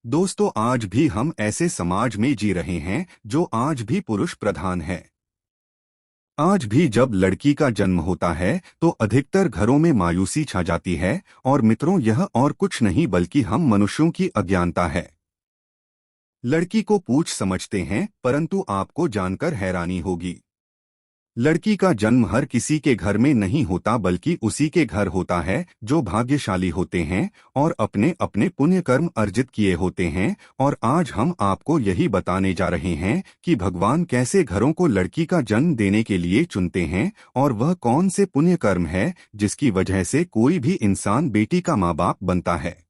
दोस्तों, आज भी हम ऐसे समाज में जी रहे हैं जो आज भी पुरुष प्रधान है। आज भी जब लड़की का जन्म होता है तो अधिकतर घरों में मायूसी छा जाती है। और मित्रों, यह और कुछ नहीं बल्कि हम मनुष्यों की अज्ञानता है। लड़की को पूछ समझते हैं, परंतु आपको जानकर हैरानी होगी, लड़की का जन्म हर किसी के घर में नहीं होता बल्कि उसी के घर होता है जो भाग्यशाली होते हैं और अपने अपने पुण्य कर्म अर्जित किए होते हैं। और आज हम आपको यही बताने जा रहे हैं कि भगवान कैसे घरों को लड़की का जन्म देने के लिए चुनते हैं और वह कौन से पुण्य कर्म है जिसकी वजह से कोई भी इंसान बेटी का माँ बाप बनता है।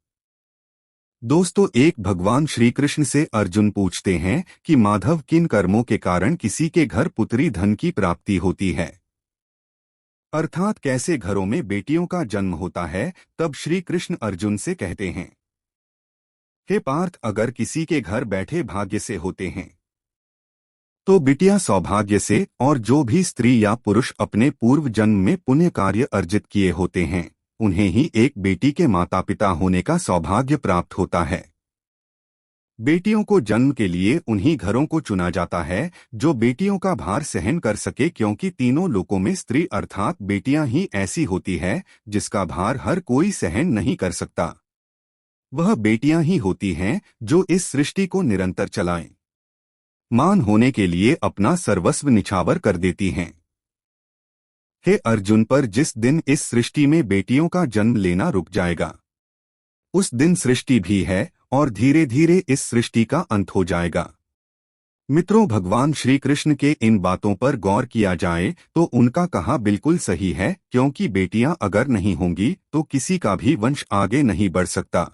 दोस्तों, एक भगवान श्री कृष्ण से अर्जुन पूछते हैं कि माधव, किन कर्मों के कारण किसी के घर पुत्री धन की प्राप्ति होती है, अर्थात कैसे घरों में बेटियों का जन्म होता है। तब श्री कृष्ण अर्जुन से कहते हैं, हे पार्थ, अगर किसी के घर बैठे भाग्य से होते हैं तो बिटिया सौभाग्य से, और जो भी स्त्री या पुरुष अपने पूर्व जन्म में पुण्य कार्य अर्जित किए होते हैं उन्हें ही एक बेटी के माता पिता होने का सौभाग्य प्राप्त होता है। बेटियों को जन्म के लिए उन्हीं घरों को चुना जाता है जो बेटियों का भार सहन कर सके, क्योंकि तीनों लोकों में स्त्री अर्थात बेटियां ही ऐसी होती है जिसका भार हर कोई सहन नहीं कर सकता। वह बेटियां ही होती हैं जो इस सृष्टि को निरंतर चलाएं, मान होने के लिए अपना सर्वस्व निछावर कर देती हैं। हे अर्जुन, पर जिस दिन इस सृष्टि में बेटियों का जन्म लेना रुक जाएगा उस दिन सृष्टि भी है और धीरे धीरे इस सृष्टि का अंत हो जाएगा। मित्रों, भगवान श्री कृष्ण के इन बातों पर गौर किया जाए तो उनका कहा बिल्कुल सही है, क्योंकि बेटियां अगर नहीं होंगी तो किसी का भी वंश आगे नहीं बढ़ सकता।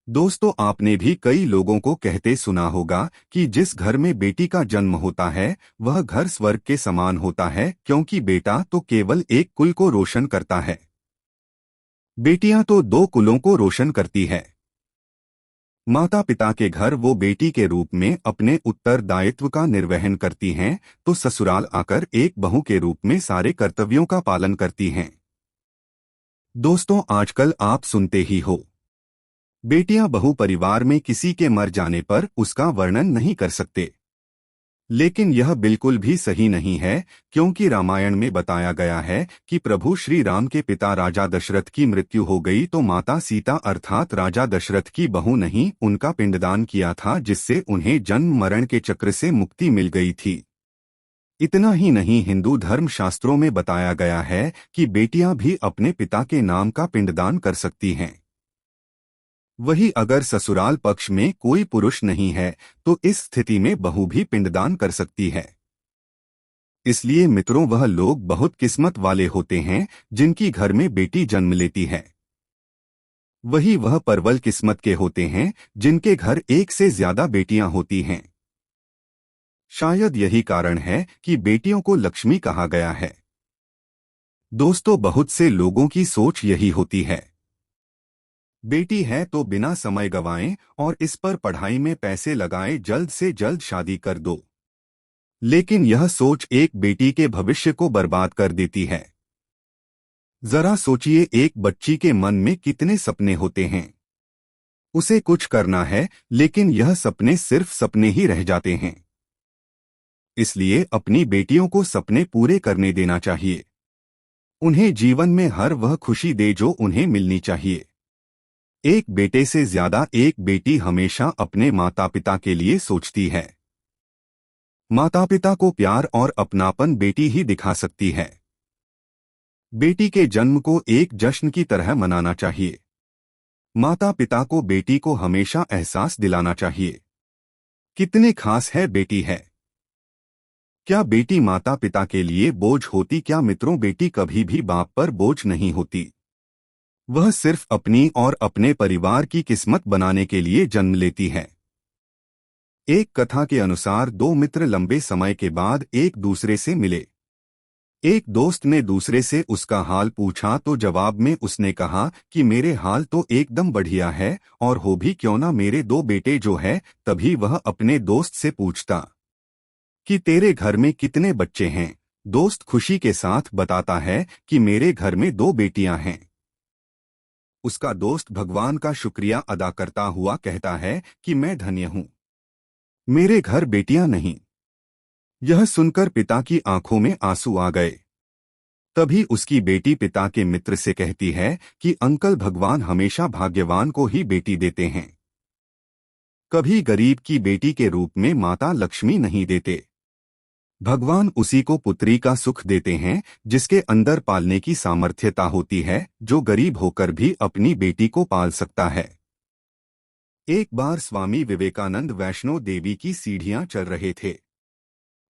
दोस्तों, आपने भी कई लोगों को कहते सुना होगा कि जिस घर में बेटी का जन्म होता है वह घर स्वर्ग के समान होता है, क्योंकि बेटा तो केवल एक कुल को रोशन करता है, बेटियां तो दो कुलों को रोशन करती है। माता पिता के घर वो बेटी के रूप में अपने उत्तरदायित्व का निर्वहन करती हैं, तो ससुराल आकर एक बहू के रूप में सारे कर्तव्यों का पालन करती हैं। दोस्तों, आजकल आप सुनते ही हो, बेटियां बहू परिवार में किसी के मर जाने पर उसका वर्णन नहीं कर सकते। लेकिन यह बिल्कुल भी सही नहीं है, क्योंकि रामायण में बताया गया है कि प्रभु श्री राम के पिता राजा दशरथ की मृत्यु हो गई तो माता सीता अर्थात राजा दशरथ की बहू नहीं उनका पिंडदान किया था, जिससे उन्हें जन्म मरण के चक्र से मुक्ति मिल गई थी। इतना ही नहीं, हिंदू धर्म शास्त्रों में बताया गया है कि बेटियां भी अपने पिता के नाम का पिंडदान कर सकती हैं। वही अगर ससुराल पक्ष में कोई पुरुष नहीं है तो इस स्थिति में बहू भी पिंडदान कर सकती है। इसलिए मित्रों, वह लोग बहुत किस्मत वाले होते हैं जिनकी घर में बेटी जन्म लेती है। वही वह परवल किस्मत के होते हैं जिनके घर एक से ज्यादा बेटियां होती हैं। शायद यही कारण है कि बेटियों को लक्ष्मी कहा गया है। दोस्तों, बहुत से लोगों की सोच यही होती है, बेटी है तो बिना समय गवाएं और इस पर पढ़ाई में पैसे लगाएं, जल्द से जल्द शादी कर दो। लेकिन यह सोच एक बेटी के भविष्य को बर्बाद कर देती है। जरा सोचिए, एक बच्ची के मन में कितने सपने होते हैं, उसे कुछ करना है लेकिन यह सपने सिर्फ सपने ही रह जाते हैं। इसलिए अपनी बेटियों को सपने पूरे करने देना चाहिए, उन्हें जीवन में हर वह खुशी दे जो उन्हें मिलनी चाहिए। एक बेटे से ज्यादा एक बेटी हमेशा अपने माता पिता के लिए सोचती है। माता पिता को प्यार और अपनापन बेटी ही दिखा सकती है। बेटी के जन्म को एक जश्न की तरह मनाना चाहिए। माता पिता को बेटी को हमेशा एहसास दिलाना चाहिए, कितने खास है बेटी है। क्या बेटी माता पिता के लिए बोझ होती? क्या मित्रों, बेटी कभी भी बाप पर बोझ नहीं होती। वह सिर्फ अपनी और अपने परिवार की किस्मत बनाने के लिए जन्म लेती है। एक कथा के अनुसार दो मित्र लंबे समय के बाद एक दूसरे से मिले। एक दोस्त ने दूसरे से उसका हाल पूछा तो जवाब में उसने कहा कि मेरे हाल तो एकदम बढ़िया है, और हो भी क्यों ना मेरे दो बेटे जो है। तभी वह अपने दोस्त से पूछता कि तेरे घर में कितने बच्चे हैं। दोस्त खुशी के साथ बताता है कि मेरे घर में दो बेटियां हैं। उसका दोस्त भगवान का शुक्रिया अदा करता हुआ कहता है कि मैं धन्य हूं, मेरे घर बेटियां नहीं। यह सुनकर पिता की आंखों में आंसू आ गए। तभी उसकी बेटी पिता के मित्र से कहती है कि अंकल, भगवान हमेशा भाग्यवान को ही बेटी देते हैं, कभी गरीब की बेटी के रूप में माता लक्ष्मी नहीं देते। भगवान उसी को पुत्री का सुख देते हैं जिसके अंदर पालने की सामर्थ्यता होती है, जो गरीब होकर भी अपनी बेटी को पाल सकता है। एक बार स्वामी विवेकानंद वैष्णो देवी की सीढ़ियां चल रहे थे।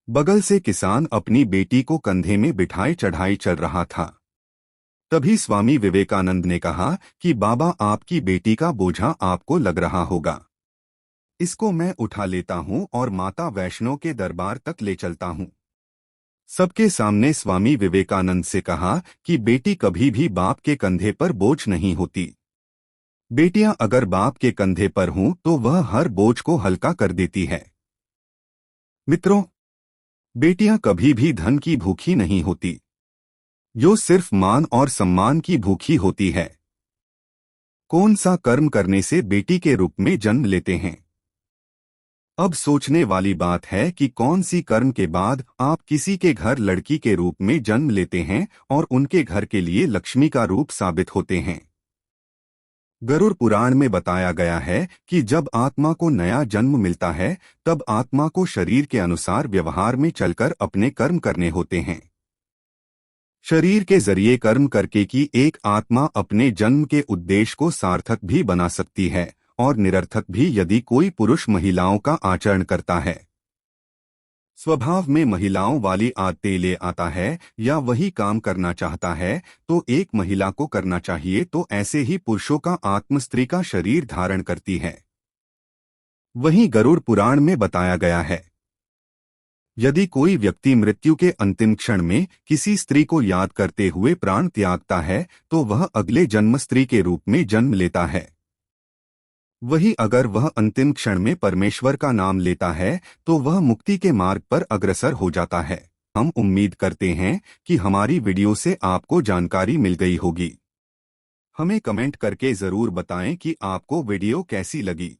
बगल से किसान अपनी बेटी को कंधे में बिठाए चढ़ाई चल रहा था। तभी स्वामी विवेकानंद ने कहा कि बाबा, आपकी बेटी का बोझा आपको लग रहा होगा, इसको मैं उठा लेता हूं और माता वैष्णो के दरबार तक ले चलता हूं। सबके सामने स्वामी विवेकानंद से कहा कि बेटी कभी भी बाप के कंधे पर बोझ नहीं होती। बेटियां अगर बाप के कंधे पर हों तो वह हर बोझ को हल्का कर देती है। मित्रों, बेटियां कभी भी धन की भूखी नहीं होती, जो सिर्फ मान और सम्मान की भूखी होती है। कौन सा कर्म करने से बेटी के रूप में जन्म लेते हैं? अब सोचने वाली बात है कि कौन सी कर्म के बाद आप किसी के घर लड़की के रूप में जन्म लेते हैं और उनके घर के लिए लक्ष्मी का रूप साबित होते हैं। गरुड़ पुराण में बताया गया है कि जब आत्मा को नया जन्म मिलता है, तब आत्मा को शरीर के अनुसार व्यवहार में चलकर अपने कर्म करने होते हैं। शरीर के जरिए कर्म करके की एक आत्मा अपने जन्म के उद्देश्य को सार्थक भी बना सकती है और निरर्थक भी, यदि कोई पुरुष महिलाओं का आचरण करता है, स्वभाव में महिलाओं वाली आदतें ले आता है या वही काम करना चाहता है, तो एक महिला को करना चाहिए तो ऐसे ही पुरुषों का आत्म स्त्री का शरीर धारण करती है। वहीं गरुड़ पुराण में बताया गया है, यदि कोई व्यक्ति मृत्यु के अंतिम क्षण में किसी स्त्री को याद करते हुए प्राण त्यागता है, तो वह अगले जन्म स्त्री के रूप में जन्म लेता है। वही अगर वह अंतिम क्षण में परमेश्वर का नाम लेता है, तो वह मुक्ति के मार्ग पर अग्रसर हो जाता है। हम उम्मीद करते हैं कि हमारी वीडियो से आपको जानकारी मिल गई होगी। हमें कमेंट करके जरूर बताएं कि आपको वीडियो कैसी लगी।